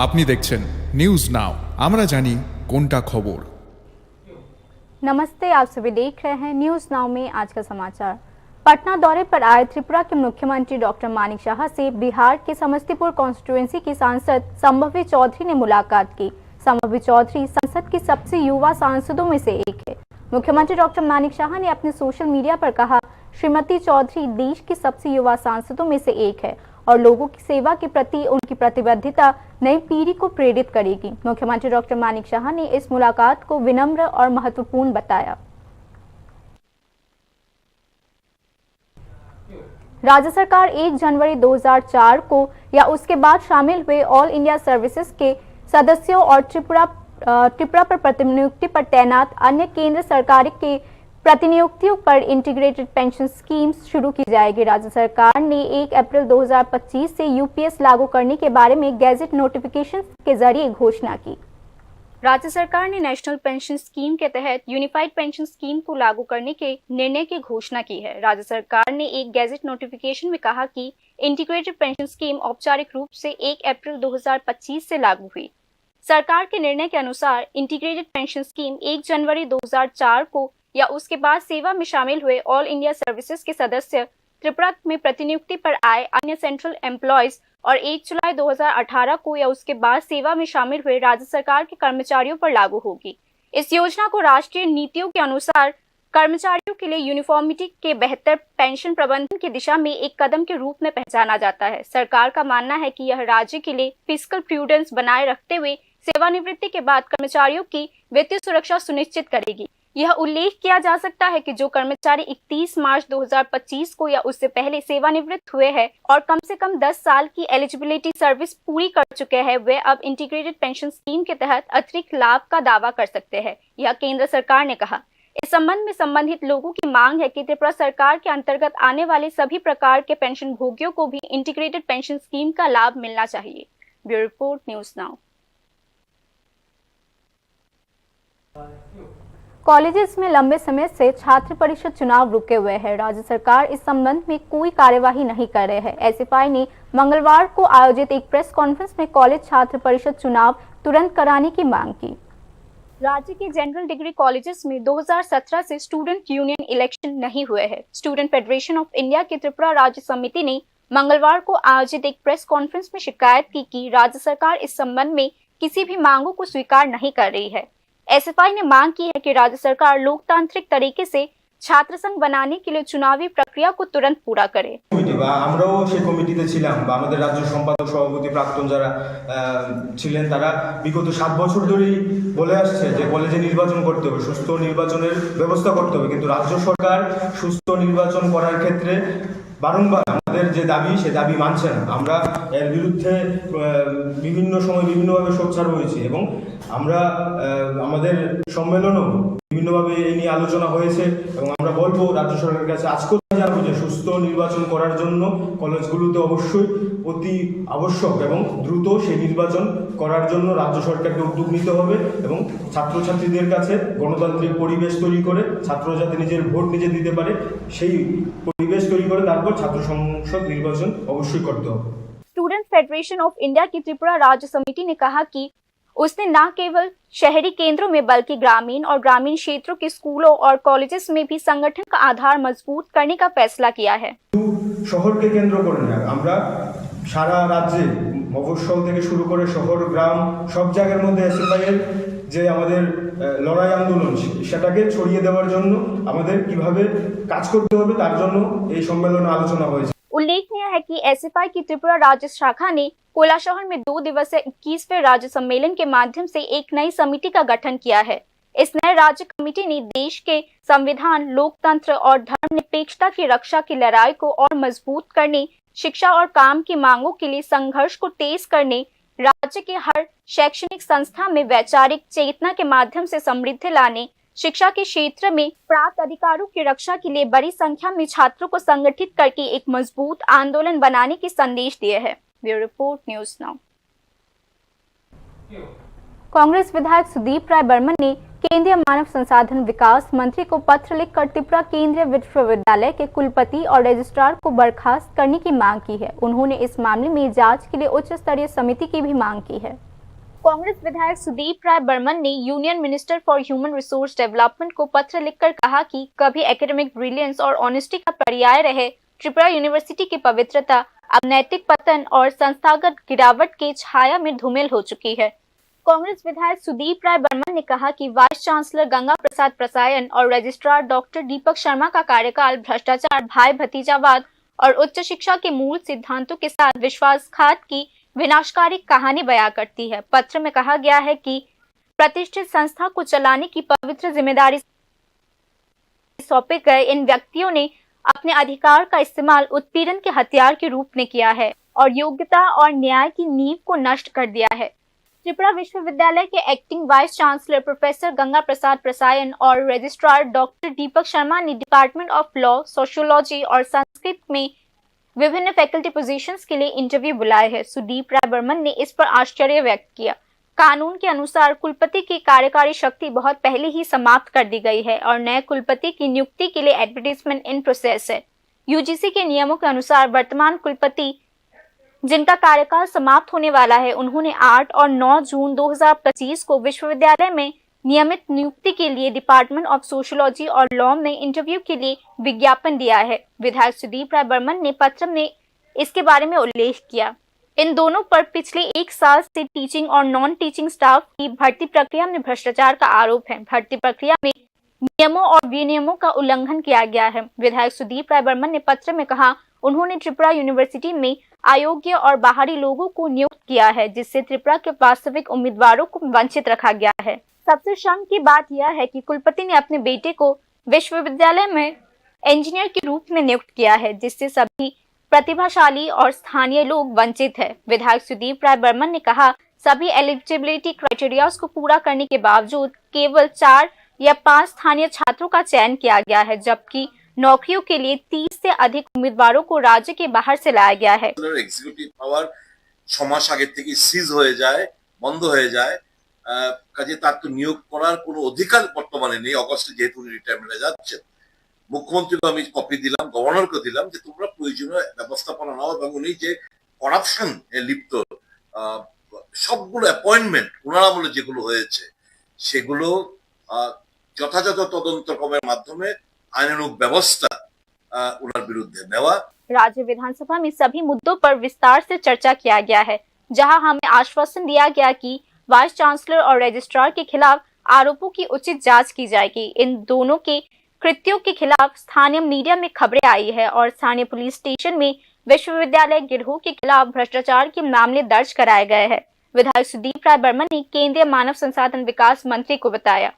আপনি দেখছেন news now আমরা জানি কোনটা খবর। नमस्ते, आप सभी देख रहे हैं न्यूज नाउ में आज का समाचार। पटना दौरे पर आए त्रिपुरा के मुख्यमंत्री डॉक्टर मानिक शाह से बिहार के समस्तीपुर कॉन्स्टिट्यूएंसी की सांसद संभवी चौधरी ने मुलाकात की। संभवी चौधरी संसद की सबसे युवा सांसदों में से एक है। मुख्यमंत्री डॉक्टर मानिक शाह ने अपने सोशल मीडिया पर कहा, श्रीमती चौधरी देश की सबसे युवा सांसदों में से एक है और लोगों की सेवा के प्रति उनकी प्रतिबद्धता नई पीढ़ी को प्रेरित करेगी। मुख्यमंत्री डॉक्टर मानिक शाह ने इस मुलाकात को विनम्र और महत्वपूर्ण बताया। राज्य सरकार 1 जनवरी 2004 को या उसके बाद शामिल हुए ऑल इंडिया सर्विसेज के सदस्यों और त्रिपुरा पर प्रतिनियुक्ति पर तैनात अन्य केंद्र सरकार के प्रतिनियुक्तियों पर इंटीग्रेटेड पेंशन स्कीम शुरू की जाएगी। राज्य सरकार ने 1 अप्रैल 2025 से यूपीएस लागू करने के बारे में गैजेट नोटिफिकेशन के जरिए घोषणा की। राज्य सरकार ने नेशनल पेंशन स्कीम के तहत यूनिफाइड पेंशन स्कीम को लागू करने के निर्णय की घोषणा की है। राज्य सरकार ने एक गैजेट नोटिफिकेशन में कहा कि इंटीग्रेटेड पेंशन स्कीम औपचारिक रूप से 1 अप्रैल 2025 से लागू हुई। सरकार के निर्णय के अनुसार इंटीग्रेटेड पेंशन स्कीम 1 जनवरी 2004 को या उसके बाद सेवा में शामिल हुए ऑल इंडिया सर्विसेज के सदस्य, त्रिपुरा में प्रतिनियुक्ति पर आए अन्य सेंट्रल एम्प्लॉयज और 1 जुलाई 2018 को या उसके बाद सेवा में शामिल हुए राज्य सरकार के कर्मचारियों पर लागू होगी। इस योजना को राष्ट्रीय नीतियों के अनुसार कर्मचारियों के लिए यूनिफॉर्मिटी के बेहतर पेंशन प्रबंधन की दिशा में एक कदम के रूप में पहचाना जाता है। सरकार का मानना है कि यह राज्य के लिए फिस्कल प्रूडेंस बनाए रखते हुए सेवानिवृत्ति के बाद कर्मचारियों की वित्तीय सुरक्षा सुनिश्चित करेगी। यह उल्लेख किया जा सकता है कि जो कर्मचारी 31 मार्च 2025 को या उससे पहले सेवानिवृत्त हुए हैं और कम से कम 10 साल की एलिजिबिलिटी सर्विस पूरी कर चुके हैं, वे अब इंटीग्रेटेड पेंशन स्कीम के तहत अतिरिक्त लाभ का दावा कर सकते हैं, यह केंद्र सरकार ने कहा। इस संबंध में संबंधित लोगों की मांग है कि त्रिपुरा सरकार के अंतर्गत आने वाले सभी प्रकार के पेंशन भोगियों को भी इंटीग्रेटेड पेंशन स्कीम का लाभ मिलना चाहिए। Bureau report, news now. Colleges में लंबे समय से छात्र परिषद चुनाव रुके हुए हैं। राज्य सरकार इस संबंध में कोई कार्यवाही नहीं कर रहे हैं। एसएफआई ने मंगलवार को आयोजित एक प्रेस कॉन्फ्रेंस में कॉलेज छात्र परिषद चुनाव तुरंत कराने की मांग की। राज्य के जनरल डिग्री कॉलेजेस में 2017 से स्टूडेंट यूनियन इलेक्शन नहीं हुए हैं। स्टूडेंट फेडरेशन ऑफ इंडिया की त्रिपुरा राज्य समिति ने मंगलवार को आयोजित एक प्रेस कॉन्फ्रेंस में शिकायत की कि राज्य सरकार इस संबंध में किसी भी मांगों को स्वीकार नहीं कर रही है। एसएफआई ने मांग की है कि राज्य सरकार लोकतांत्रिक तरीके से छात्र संघ बनाने के लिए चुनावी प्रक्रिया को तुरंत पूरा करे। আমরাও সেই কমিটিতে ছিলাম বা আমাদের রাজ্য সম্পাদক সভাপতি প্রাক্তন যারা ছিলেন তারা বিগত 7 বছর ধরেই বলে আসছে যে কলেজে নির্বাচন করতে হবে, সুস্থ নির্বাচনের ব্যবস্থা করতে হবে, কিন্তু রাজ্য সরকার সুস্থ নির্বাচন করার ক্ষেত্রে বারংবার আমাদের যে দাবি সে দাবি মানছে না। আমরা এর বিরুদ্ধে বিভিন্ন সময় বিভিন্নভাবে সোচ্চার হয়েছি এবং আমরা আমাদের সম্মেলনও বিভিন্নভাবে এই নিয়ে আলোচনা হয়েছে এবং আমরা বলবো রাজ্য সরকারের কাছে আজকেও জানাবো যে সুস্থ নির্বাচন করার জন্য কলেজগুলোতে অবশ্যই অতি আবশ্যক এবং দ্রুত সেই নির্বাচন করার জন্য রাজ্য সরকারকে উদ্যোগ নিতে হবে এবং ছাত্রছাত্রীদের কাছে গণতান্ত্রিক পরিবেশ তৈরি করে ছাত্র যাতে নিজের ভোট নিজে দিতে পারে সেই পরিবেশ তৈরি করে তারপর ছাত্র সংসদ নির্বাচন অবশ্যই করতে হবে। स्टूडेंट फेडरेशन ऑफ इंडिया की त्रिपुरा राज्य समिति ने कहा कि उसने न केवल शहरी केंद्रों में बल्कि ग्रामीण और ग्रामीण क्षेत्रों के स्कूलों और कॉलेजेस में भी संगठन का आधार मजबूत करने का फैसला किया है। শহরকে কেন্দ্র করে না, আমরা সারা রাজ্যে মফস্বল থেকে শুরু করে শহর গ্রাম সব জায়গার মধ্যে এসএফআই এর যে আমাদের লড়াই আন্দোলন সেটাকে ছড়িয়ে দেওয়ার জন্য আমাদের কিভাবে কাজ করতে হবে তার জন্য এই সম্মেলনে আলোচনা হয়েছে। उल्लेखनीय है कि एसएफआई की त्रिपुरा राज्य शाखा ने कोलाशहर में 2 दिवसीय 21वें राज्य सम्मेलन के माध्यम से एक नई समिति का गठन किया है। इस नए राज्य कमेटी ने देश के संविधान, लोकतंत्र और धर्मनिरपेक्षता की रक्षा की लड़ाई को और मजबूत करने, शिक्षा और काम की मांगों के लिए संघर्ष को तेज करने, राज्य के हर शैक्षणिक संस्था में वैचारिक चेतना के माध्यम से समृद्धि लाने, शिक्षा के क्षेत्र में प्राप्त अधिकारों की रक्षा के लिए बड़ी संख्या में छात्रों को संगठित करके एक मजबूत आंदोलन बनाने की संदेश दिए है। Bureau report, news now. Congress विधायक सुदीप राय बर्मन ने केंद्रीय मानव संसाधन विकास मंत्री को पत्र लिखकर त्रिपुरा केंद्रीय विश्वविद्यालय के कुलपति और रजिस्ट्रार को बर्खास्त करने की मांग की है। उन्होंने इस मामले में जांच के लिए उच्च स्तरीय समिति की भी मांग की है। कांग्रेस विधायक सुदीप राय बर्मन ने union minister for human resource development को पत्र लिखकर कहा कि कभी एकेडमिक ब्रिलियंस और ऑनेस्टी का पर्याय रहे त्रिपुरा यूनिवर्सिटी की पवित्रता अब नैतिक पतन और संस्थागत गिरावट के छाया में धूमिल हो चुकी है। कांग्रेस विधायक सुदीप राय बर्मन ने कहा कि वाइस चांसलर गंगा प्रसाद प्रसायन और रजिस्ट्रार डॉक्टर दीपक शर्मा का कार्यकाल भ्रष्टाचार, भाई भतीजावाद और उच्च शिक्षा के मूल सिद्धांतों के साथ विश्वासघात की विनाशकारी कहानी बयां करती है। पत्र में कहा गया है कि प्रतिष्ठित संस्था को चलाने की पवित्र जिम्मेदारी सौंपे गए इन व्यक्तियों ने अपने अधिकार का इस्तेमाल उत्पीड़न के हथियार के रूप में किया है और योग्यता और न्याय की नींव को नष्ट कर दिया है। त्रिपुरा विश्वविद्यालय के acting vice chancellor professor Ganga Prasad Prasayan और रजिस्ट्रार डॉक्टर दीपक शर्मा ने डिपार्टमेंट ऑफ लॉ, सोशियोलॉजी और संस्कृत में विभिन्न फैकल्टी पोजीशंस के लिए इंटरव्यू बुलाए हैं। सुदीप राय बर्मन ने इस पर आश्चर्य व्यक्त किया। कानून के अनुसार कुलपति की कार्यकारी शक्ति बहुत पहले ही समाप्त कर दी गई है और नए कुलपति की नियुक्ति के लिए एडवर्टाइजमेंट इन प्रोसेस है। यूजीसी के नियमों के अनुसार वर्तमान कुलपति जिनका कार्यकाल समाप्त होने वाला है, उन्होंने 8 और 9 जून 2025 को विश्वविद्यालय में नियमित नियुक्ति के लिए डिपार्टमेंट ऑफ सोशियोलॉजी और लॉ में इंटरव्यू के लिए विज्ञापन दिया है। विधायक सुदीप राय बर्मन ने पत्र में इसके बारे में उल्लेख किया। इन दोनों पर पिछले 1 साल से टीचिंग और नॉन टीचिंग स्टाफ की भर्ती प्रक्रिया में भ्रष्टाचार का आरोप है। भर्ती प्रक्रिया में नियमों और विनियमों का उल्लंघन किया गया है। विधायक सुदीप राय बर्मन ने पत्र में कहा, उन्होंने त्रिपुरा यूनिवर्सिटी में अयोग्य और बाहरी लोगों को नियुक्त किया है, जिससे त्रिपुरा के वास्तविक उम्मीदवारों को वंचित रखा गया है। सबसे शर्म की बात यह है कि कुलपति ने अपने बेटे को विश्वविद्यालय में इंजीनियर के रूप में नियुक्त किया है, जिससे सभी प्रतिभाशाली और स्थानीय लोग वंचित है। विधायक सुदीप राय बर्मन ने कहा, सभी एलिजिबिलिटी क्राइटेरिया को पूरा करने के बावजूद केवल 4 या 5 स्थानीय छात्रों का चयन किया गया है, जबकि नौकरियों के लिए 30 से अधिक उम्मीदवारों को राज्य के बाहर से लाया गया है। एग्जीक्यूटिव पावर 6 মাস আগে থেকে সিজ হয়ে যায়, বন্ধ হয়ে যায়, কাজে তার তো নিয়োগ করার কোনো অধিকার বর্তমানে নেই। অগস্টে যেহেতু রিটায়ারমেন্টে যাচ্ছেন, মুখ্যমন্ত্রীকে আমি কপি দিলাম, গভর্নরকে দিলাম যে তোমরা প্রয়োজনীয় ব্যবস্থাপনা নাও এবং উনি যে করাপশন লিপ্ত সবগুলো অ্যাপয়েন্টমেন্ট ওনার আমলে যেগুলো হয়েছে সেগুলো যথাযথ তদন্তক্রমের মাধ্যমে आइनानुग व्यवस्था उनके विरुद्ध नेवा। राज्य विधानसभा में सभी मुद्दों पर विस्तार से चर्चा किया गया है, जहां हमें आश्वासन दिया गया कि वाइस चांसलर और रजिस्ट्रार के खिलाफ आरोपों की उचित जांच की जाएगी। इन दोनों के कृत्यों के खिलाफ स्थानीय मीडिया में खबरें आई है और स्थानीय पुलिस स्टेशन में विश्वविद्यालय गिरोह के खिलाफ भ्रष्टाचार के मामले दर्ज कराए गए हैं। विधायक सुदीप राय बर्मन ने केंद्रीय मानव संसाधन विकास मंत्री को बताया,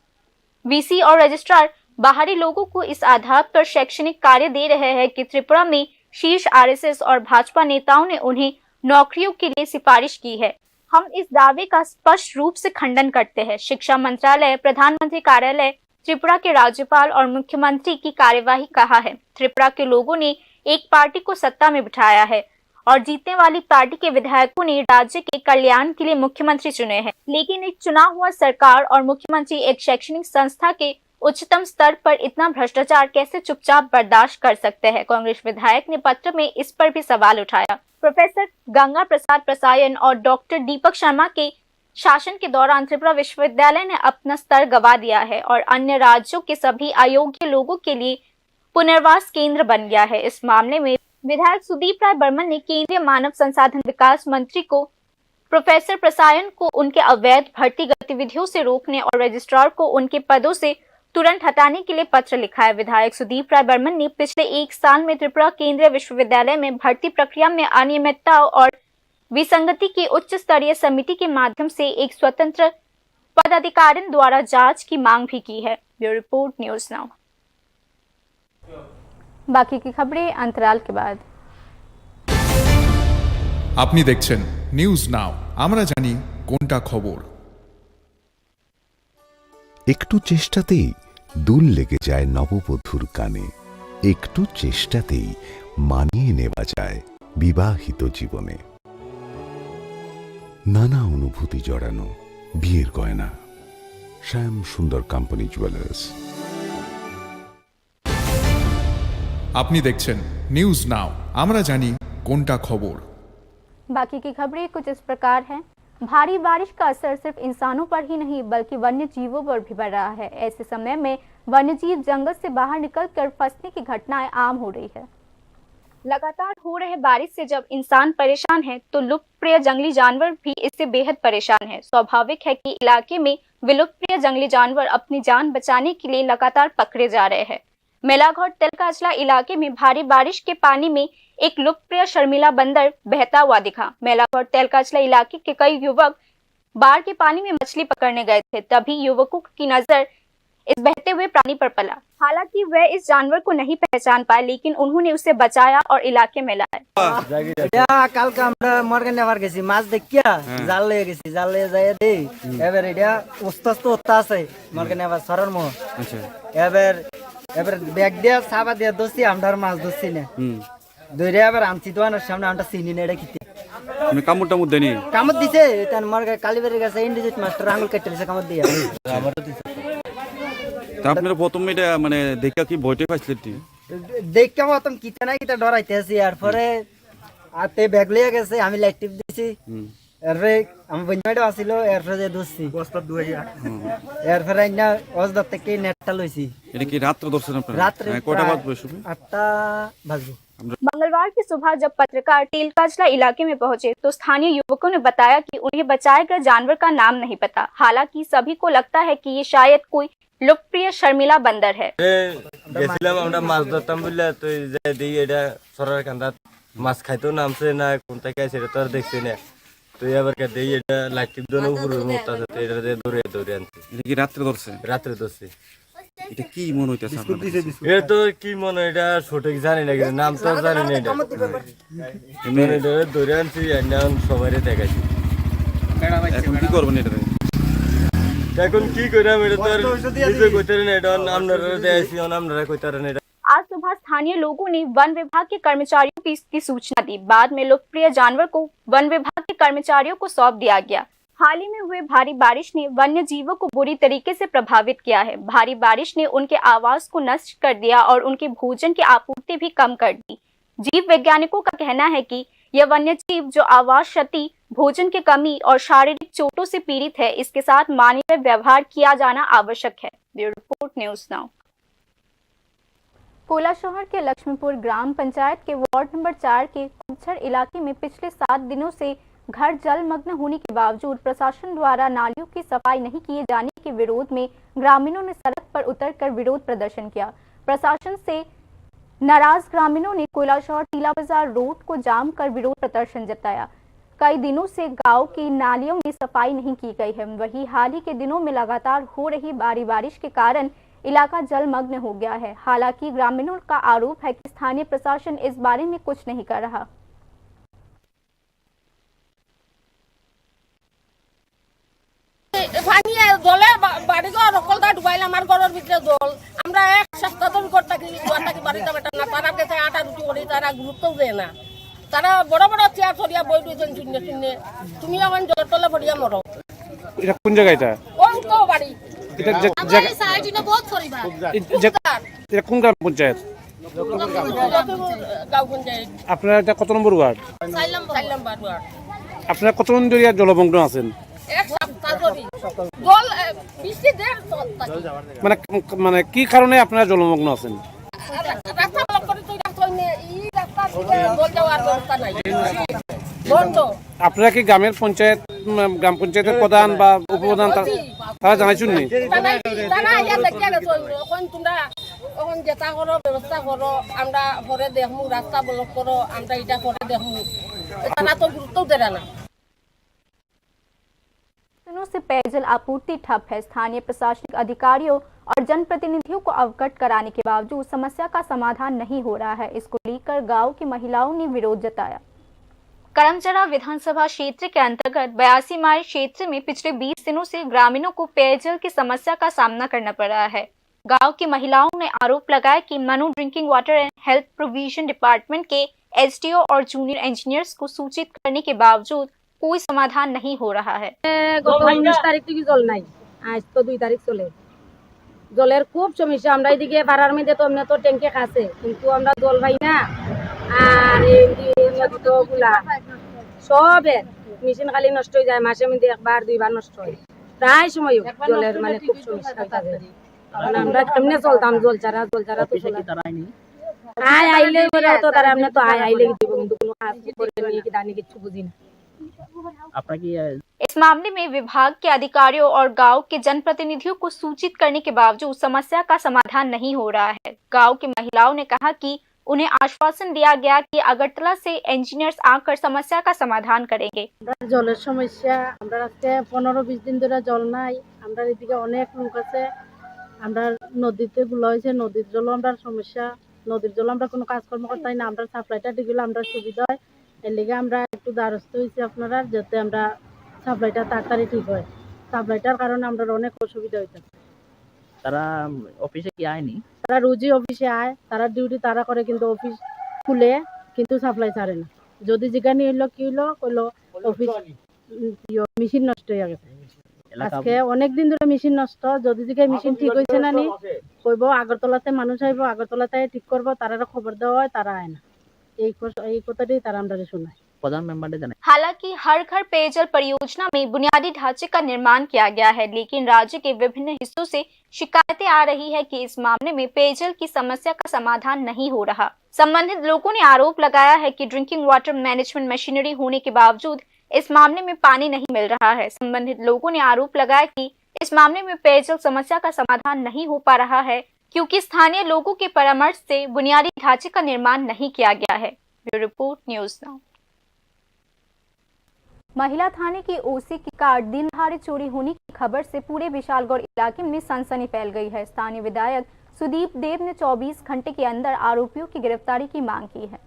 वीसी और रजिस्ट्रार बाहरी लोगों को इस आधार पर शैक्षणिक कार्य दे रहे हैं कि त्रिपुरा में शीर्ष आरएसएस और भाजपा नेताओं ने उन्हें नौकरियों के लिए सिफारिश की है। हम इस दावे का स्पष्ट रूप से खंडन करते हैं। शिक्षा मंत्रालय, प्रधानमंत्री कार्यालय, त्रिपुरा के राज्यपाल और मुख्यमंत्री की कार्यवाही कहा है। त्रिपुरा के लोगों ने एक पार्टी को सत्ता में बिठाया है और जीतने वाली पार्टी के विधायकों ने राज्य के कल्याण के लिए मुख्यमंत्री चुने हैं, लेकिन एक चुनाव हुआ सरकार और मुख्यमंत्री एक शैक्षणिक संस्था के उच्चतम स्तर पर इतना भ्रष्टाचार कैसे चुपचाप बर्दाश्त कर सकते हैं। कांग्रेस विधायक ने पत्र में इस पर भी सवाल उठाया। प्रोफेसर गंगा प्रसाद प्रसायन और डॉक्टर दीपक शर्मा के शासन के दौरान त्रिपुरा विश्वविद्यालय ने अपना स्तर गवा दिया है और अन्य राज्यों के सभी अयोग्य लोगों के लिए पुनर्वास केंद्र बन गया है। इस मामले में विधायक सुदीप राय बर्मन ने केंद्रीय मानव संसाधन विकास मंत्री को प्रोफेसर प्रसायन को उनके अवैध भर्ती गतिविधियों से रोकने और रजिस्ट्रार को उनके पदों से तुरंत हटाने के लिए पत्र लिखा है। विधायक सुदीप राय बर्मन ने पिछले 1 साल में त्रिपुरा केंद्रीय विश्वविद्यालय में भर्ती प्रक्रिया में अनियमितता और विसंगति की उच्च स्तरीय समिति के माध्यम से एक स्वतंत्र पदाधिकारी द्वारा जांच की मांग भी की है। Bureau report, news now. बाकी की खबरें अंतराल के बाद। আপনি দেখছেন নিউজ নাও, আমরা জানি কোনটা খবর। একটু চেষ্টাতেই দুল লেগে যায় নববধূর কানে, একটু চেষ্টাতেই মানিয়ে নেওয়া যায় বিবাহিত জীবনে। নানা অনুভূতি জড়ানো বিয়ের গয়না, শ্যাম সুন্দর কোম্পানি জুয়েলার্স। আপনি দেখছেন নিউজ নাও, আমরা জানি কোনটা খবর। बाकी की खबरें कुछ इस प्रकार हैं। भारी बारिश का असर सिर्फ इंसानों पर ही नहीं बल्कि वन्य जीवों पर भी पड़ रहा है। ऐसे समय में वन्यजीव जंगल से बाहर निकलकर फंसने की घटनाएं आम हो रही है। लगातार हो रहे बारिश से जब इंसान परेशान है तो लुप्तप्राय जंगली जानवर भी इससे बेहद परेशान है। स्वाभाविक है कि इलाके में विलुप्तप्राय जंगली जानवर अपनी जान बचाने के लिए लगातार पकड़े जा रहे हैं। मेलाघोट तेलकाचला इलाके में भारी बारिश के पानी में एक लुप्तप्राय शर्मिला बंदर बहता हुआ दिखा। मेलाघोट तेलकाचला इलाके के कई युवक बाढ़ के पानी में मछली पकड़ने गए थे, तभी युवकों की नजर इस बहते हुए प्राणी पर पड़ा। हालांकि वे इस जानवर को नहीं पहचान पाए, लेकिन उन्होंने उसे बचाया और इलाके में लाया। কালকে আমরা মর্গে নেবার গেছি মাছ দেখিয়া জাল লয়ে গেছি, জাল লয়ে যাই দেই এবার এটা উস্তাস্ত হতে আছে মর্গে নেবার সরার মোহ। এবার এবার ব্যাগ দিয়া সাবা দিয়া দোষি আমরা মাছ ধরছি না ধরে এবার আনছি দোকানের সামনে আমরা চিনি না এটা কিতে কামড় টামড় দেনি কামড় দিছে তার মর্গে কালীবাড়ির কাছে ইন্ডিজিট মাস্টার আঙুল কেটে দিছে কামড় দিয়া। আপনারা প্রথম এটা মানে দেখা কি ভয়তে পাইছিলেন? দেখে মতন কিতে না কিতে ডরাইতে আছি। এরপরে আতে ব্যাগ লইয়া গেছে, আমি লাইট টিপ দিছি, এরপরে আমি বইমাইটা আসিল, এরপরে যে দোষছি এরপরে না অজদর থেকে নেটটা লইছি। এটা কি রাত্রে দর্শন আপনারা? রাত্রে কয়টা বাজবে? 8টা বাজবে। मंगलवार की सुबह जब पत्रकार तेलकाचला इलाके में पहुंचे तो स्थानीय युवकों ने बताया कि उन्हें बचाए गए जानवर का नाम नहीं पता। हालांकि सभी को लगता है कि ये शायद कोई लोकप्रिय शर्मिला बंदर है। গেছিলাম আমরা মাছ ধরতাম বলে, তো যাই দিই এটা সরার কান্দাত মাছ খাইতেও নামছে না, কোন থেকে সেটা তো আর দেখছি না। তো এবার কে দিই এটা লাইট টিপ দোনো উপরে মুক্তা আছে, এটা দিয়ে দৌড়ে দৌড়ে আনছি। এটা কি রাত্রে ধরছে? রাত্রে ধরছি। এটা কি মনে হইতাছে আপনার? এটা তো কি মনে, এটা সঠিক জানি না, কিন্তু নাম তো জানি না। এটা এটা দৌড়ে আনছি, এখন সবাই দেখাইছি। এখন কি করবেন এটা? এখন কি কইরাম, এটা তো আর নিজে কইতে না, এটা আপনারা দেখাইছি, আপনারা কইতে না। এটা आज सुबह स्थानीय लोगों ने वन विभाग के कर्मचारियों को इसकी सूचना दी। बाद में लोकप्रिय जानवर को वन विभाग के कर्मचारियों को सौंप दिया गया। हाल ही में हुए भारी बारिश ने वन्य जीवों को बुरी तरीके से प्रभावित किया है। भारी बारिश ने उनके आवास को नष्ट कर दिया और उनके भोजन की आपूर्ति भी कम कर दी। जीव वैज्ञानिकों का कहना है कि यह वन्य जीव जो आवास क्षति, भोजन की कमी और शारीरिक चोटों से पीड़ित है, इसके साथ मानवीय व्यवहार किया जाना आवश्यक है। Bureau report news now. Cola शहर के लक्ष्मीपुर ग्राम पंचायत के वार्ड नंबर 4 के कुबछड़ इलाके में पिछले 7 दिनों से घर जलमग्न होने के बावजूद प्रशासन द्वारा नालियों की सफाई नहीं किए जाने के विरोध में ग्रामीणों ने सड़क पर उतरकर विरोध प्रदर्शन किया। प्रशासन से नाराज ग्रामीणों ने कोला शहर टीला बाजार रोड को जाम कर विरोध प्रदर्शन जताया। कई दिनों से गांव की नालियों में सफाई नहीं की गई है। वहीं हाल ही के दिनों में लगातार हो रही भारी बारिश के कारण इलाका जलमग्न हो गया है। हालांकि ग्रामीणों का आरोप है कि स्थानीय प्रशासन इस बारे में कुछ नहीं कर रहा। জলে বাড়ি ঘর সকলটা ডুবাইলে আমার ঘরের ভিতরে জল। আমরা এক সপ্তাহ ধরে ঘর থাকি বাড়িতে বেটার না, তারা কাছে আটা রুটি করি, তারা গুরুত্বও দেয় না। তারা বড় বড় চেয়ার ছড়িয়া বই দিয়েছেন শূন্য শূন্য, তুমি এখন জল তলে ভরিয়া মরো। এটা কোন জায়গা? এটা ওই তো বাড়ি এটা বহুত পরিবার। এটা কোন গ্রাম পঞ্চায়েত? গাঁও পঞ্চায়েত। আপনার এটা কত নম্বর ওয়ার্ড? 4 নম্বর ওয়ার্ড। আপনারা কতজন ধরে জলমগ্ন আছেন? এক সপ্তাহ ধরে জল বৃষ্টি দের মানে মানে কি কারণে আপনারা জলমগ্ন আছেন? রাস্তা ব্লক করে তুই রাস্তা এই রাস্তা জল যাওয়ার ব্যবস্থা নাই, বন্ধ। আপনারা কি গ্রামের পঞ্চায়েত গ্রাম পঞ্চায়েতের প্রধান বা উপপ্রধান তারা জানাইছেন নি? তারা ইয়া দেখিয়া গেছে, এখন তোমরা এখন যেটা করো ব্যবস্থা করো, আমরা পরে দেখমু, রাস্তা ব্লক করো, আমরা এটা পরে দেখমু। তারা তো গুরুত্ব দেয় না। दिनों से पेयजल आपूर्ति ठप है। स्थानीय प्रशासनिक अधिकारियों और जनप्रतिनिधियों को अवगत कराने के बावजूद समस्या का समाधान नहीं हो रहा है। इसको लेकर गांव की महिलाओं ने विरोध जताया। करमचरा विधानसभा क्षेत्र के अंतर्गत 82 माइल क्षेत्र में पिछले 20 दिनों से ग्रामीणों को पेयजल की समस्या का सामना करना पड़ रहा है। गांव की महिलाओं ने आरोप लगाया कि Manu drinking water and health provision department के एसडीओ और जूनियर इंजीनियर्स को सूचित करने के बावजूद कोई समाधान नहीं हो रहा है। গত 19 তারিখ থেকে জল নাই, আজ তো 2 তারিখ চলে জলের খুব সমস্যা আমরা এদিকে পাড়ার মধ্যে তো এমনি তো ট্যাঙ্কে খাসে কিন্তু আমরা জল পাই না আর এই নদীগুলা সবের মেশিন খালি নষ্ট হয়ে যায় মাসে মধ্যে একবার দুইবার নষ্ট হয় প্রায় সময় জলের মানে খুব সমস্যা থাকে আমরা কেমনে চলতাম জল ছাড়া তো আইলে বলে তো তারা এমনি তো আইলে দিব কিন্তু কোনো কাজ করে নিয়ে কি দানি কিছু বুঝি না। इस मामले में विभाग के अधिकारियों और गांव के जनप्रतिनिधियों को सूचित करने के बावजूद समस्या का समाधान नहीं हो रहा है। गांव की महिलाओं ने कहा कि उन्हें आश्वासन दिया गया कि अगरतला से इंजीनियर्स आकर समस्या का समाधान करेंगे। জলের সমস্যা আমরা আজকে 15-20 দিন ধরে জল নাই আমরা এদিকে অনেক লোক আছে আমরা নদীতে গুলো হয়েছে নদীর জল আমরা সমস্যা নদীর জল আমরা কোনো কাজকর্ম করতে না আমরা সাপ্লাইটা দিগুলো আমরা সুবিধা হয় এর লিগে আমরা একটু দ্বারস্থ হয়েছি আপনারা যাতে আমরা সাপ্লাইটা তাড়াতাড়ি ঠিক হয় সাপ্লাইটার কারণে আমরা অনেক অসুবিধা হইতে তারা অফিসে কি আয়নি তারা রোজই অফিসে আয় তারা ডিউটি তারা করে কিন্তু অফিস খুলে কিন্তু সাপ্লাই ছাড়ে না যদি জিজ্ঞানি হইলো কি হইলো কইলো অফিস মেশিন নষ্ট হয়ে গেছে আজকে অনেক দিন ধরে মেশিন নষ্ট যদি জিজ্ঞাসা মেশিন ঠিক হয়েছে না নি কইব আগরতলাতে মানুষ আইব আগরতলাতে ঠিক করবো তারা খবর দেওয়া হয় তারা আয় না এই কথাটাই তারা আমরা শোনায়। हालांकि हर घर पेयजल परियोजना में बुनियादी ढांचे का निर्माण किया गया है लेकिन राज्य के विभिन्न हिस्सों से शिकायतें आ रही है कि इस मामले में पेयजल की समस्या का समाधान नहीं हो रहा। संबंधित लोगों ने आरोप लगाया है कि ड्रिंकिंग वाटर मैनेजमेंट मशीनरी होने के बावजूद इस मामले में पानी नहीं मिल रहा है। संबंधित लोगों ने आरोप लगाया कि इस मामले में पेयजल समस्या का समाधान नहीं हो पा रहा है क्योंकि स्थानीय लोगों के परामर्श से बुनियादी ढांचे का निर्माण नहीं किया गया है। Bureau report news now. महिला थाने की ओसी की कार दिन दहाड़े चोरी होने की खबर से पूरे विशालगढ़ इलाके में सनसनी फैल गई है। स्थानीय विधायक सुदीप देव ने 24 घंटे के अंदर आरोपियों की गिरफ्तारी की मांग की है।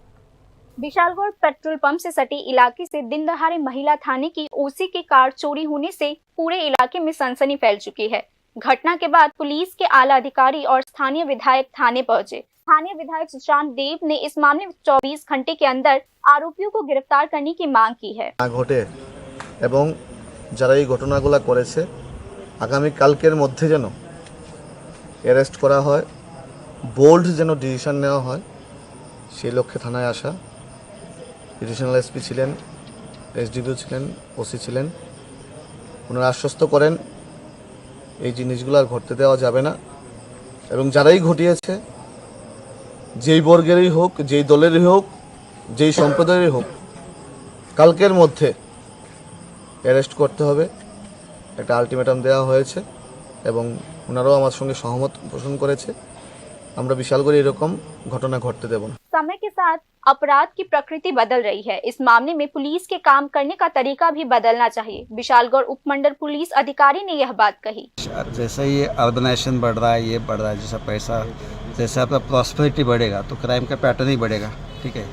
विशालगढ़ पेट्रोल पंप से सटे इलाके से दिन दहाड़े महिला थाने की ओसी की कार चोरी होने से पूरे इलाके में सनसनी फैल चुकी है। घटना के बाद पुलिस के आला अधिकारी और स्थानीय विधायक थाने पहुंचे। स्थानीय विधायक सुशांत देव ने इस मामले में 24 घंटे के अंदर आरोपियों को गिरफ्तार करने की मांग की है। ঘটে এবং যারা এই ঘটনাগুলো করেছে আগামী কালকের মধ্যে যেন অ্যারেস্ট করা হয় বোল্ড যেন ডিসিশন নেওয়া হয় সেই লক্ষ্যে থানায় আসা। এডিশনাল এসপি ছিলেন এসডিপিও ছিলেন ওসি ছিলেন ওনারা আশ্বস্ত করেন এই জিনিসগুলো আর ঘটতে দেওয়া যাবে না এবং যারাই ঘটিয়েছে যেই বর্গেরই হোক যেই দলেরই হোক যেই সম্প্রদায়েরই হোক কালকের মধ্যে অ্যারেস্ট করতে হবে একটা আলটিমেটাম দেওয়া হয়েছে এবং ওনারাও আমার সঙ্গে সহমত পোষণ করেছে। আমরা বিশালগড়ে এরকম ঘটনা ঘটতে দেব না। समय के साथ अपराध की प्रकृति बदल रही है। इस मामले में पुलिस के काम करने का तरीका भी बदलना चाहिए। विशालगढ़ उपमंडल पुलिस अधिकारी ने यह बात कही। जैसे ये अर्बनाइजेशन बढ़ रहा है ये बढ़ रहा है जैसा पैसा जैसे आपका प्रॉस्पेरिटी बढ़ेगा तो क्राइम का पैटर्न ही बढ़ेगा। ठीक है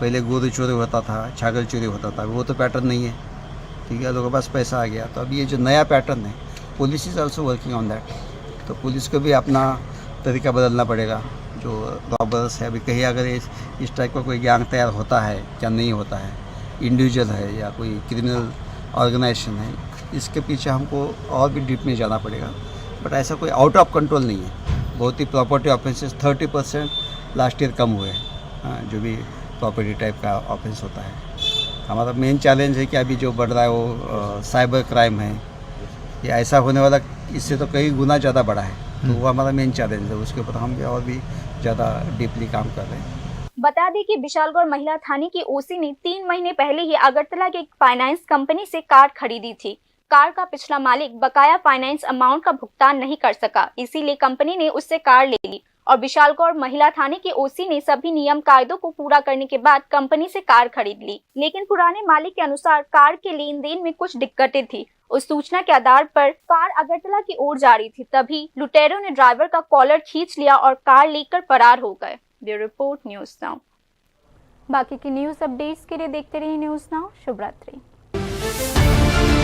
पहले गोरू चोरी होता था छागल चोरी होता था वो तो पैटर्न नहीं है। ठीक है लोगों के पास पैसा आ गया तो अब ये जो नया पैटर्न है police is also working on that. तो पुलिस को भी अपना तरीका बदलना पड़ेगा। जो रॉबर्स है अभी कहीं अगर इस टाइप का कोई गैंग तैयार होता है या नहीं होता है इंडिविजुअल है या कोई क्रिमिनल ऑर्गेनाइजेशन है इसके पीछे हमको और भी डीप में जाना पड़ेगा। बट ऐसा कोई आउट ऑफ कंट्रोल नहीं है। बहुत ही प्रॉपर्टी ऑफेंसेस 30% लास्ट ईयर कम हुए हैं जो भी प्रॉपर्टी टाइप का ऑफेंस होता है। हमारा मेन चैलेंज है कि अभी जो बढ़ रहा है वो साइबर क्राइम है ये ऐसा होने वाला इससे तो कई गुना ज़्यादा बढ़ा है तो वो हमारा मेन चैलेंज है उसके ऊपर हम भी और भी ज़्यादा डीपली काम कर रहे हैं। बता दें कि विशालगढ़ महिला थाने की ओसी ने 3 महीने पहले ही अगरतला की एक फाइनेंस कंपनी से कार खरीदी थी। कार का पिछला मालिक बकाया फाइनेंस अमाउंट का भुगतान नहीं कर सका इसीलिए कंपनी ने उससे कार ले ली और विशालगढ़ महिला थाने की ओसी ने सभी नियम कायदों को पूरा करने के बाद कंपनी से कार खरीद ली। लेकिन पुराने मालिक के अनुसार कार के लेन देन में कुछ दिक्कतें थी। उस सूचना के आधार पर कार अगरतला की ओर जा रही थी तभी लुटेरों ने ड्राइवर का कॉलर खींच लिया और कार लेकर फरार हो गए। Bureau report news now. बाकी की न्यूज अपडेट्स के लिए देखते रहिए न्यूज नाउ। शुभ रात्रि।